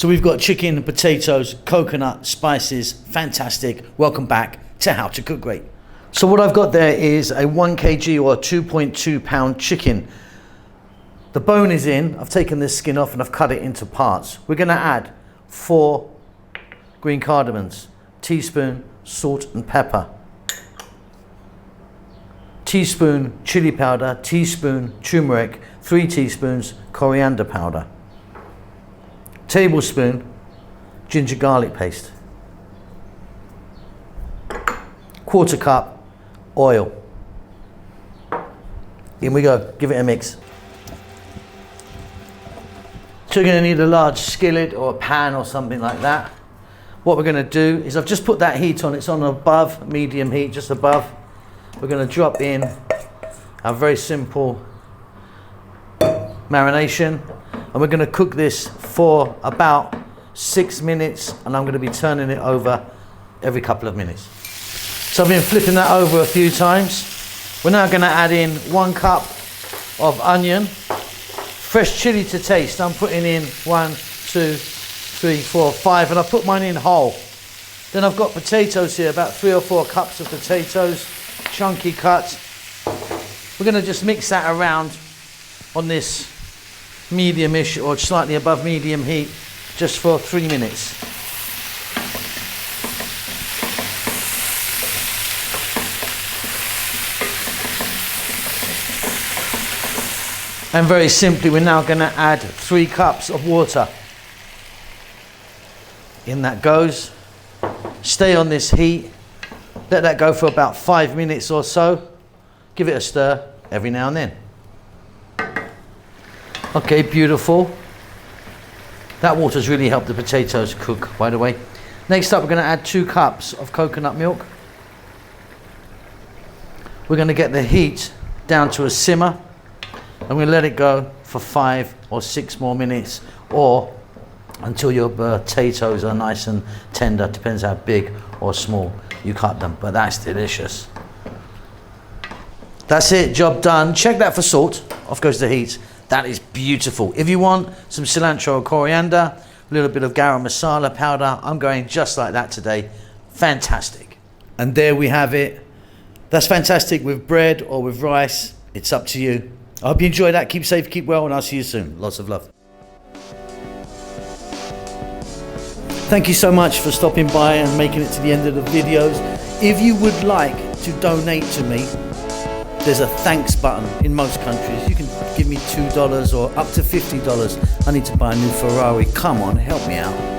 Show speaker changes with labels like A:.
A: So we've got chicken, potatoes, coconut, spices, fantastic. Welcome back to How to Cook Great. So what I've got there is a 1 kg or 2.2 pound chicken. The bone is in, I've taken this skin off and I've cut it into parts. We're gonna add 4 green cardamoms, teaspoon salt and pepper, teaspoon chili powder, teaspoon turmeric, 3 teaspoons coriander powder, tablespoon ginger garlic paste, 1/4 cup oil. In we go, give it a mix. So you're going to need a large skillet or a pan or something like that. What we're going to do is I've just put that heat on, it's on above, medium heat, just above. We're going to drop in a very simple marination and we're going to cook this for about 6 minutes and I'm going to be turning it over every couple of minutes. So I've been flipping that over a few times. We're now going to add in 1 cup of onion, fresh chili to taste. I'm putting in 1, 2, 3, 4, 5 and I put mine in whole. Then I've got potatoes here, about 3 or 4 cups of potatoes, chunky cut. We're going to just mix that around on this medium-ish or slightly above medium heat just for 3 minutes. And very simply we're now going to add 3 cups of water. In that goes. Stay on this heat. Let that go for about 5 minutes or so. Give it a stir every now and then. Okay, beautiful. That water's really helped the potatoes cook, by the way. Next up, we're going to add 2 cups of coconut milk. We're going to get the heat down to a simmer. And we'll let it go for 5 or 6 more minutes or until your potatoes are nice and tender. Depends how big or small you cut them, but that's delicious. That's it, job done. Check that for salt. Off goes the heat. That is beautiful. If you want some cilantro or coriander, a little bit of garam masala powder, I'm going just like that today. Fantastic. And there we have it. That's fantastic with bread or with rice. It's up to you. I hope you enjoy that. Keep safe, keep well, and I'll see you soon. Lots of love. Thank you so much for stopping by and making it to the end of the videos. If you would like to donate to me, there's a thanks button in most countries. You can give me $2 or up to $50. I need to buy a new Ferrari. Come on, help me out.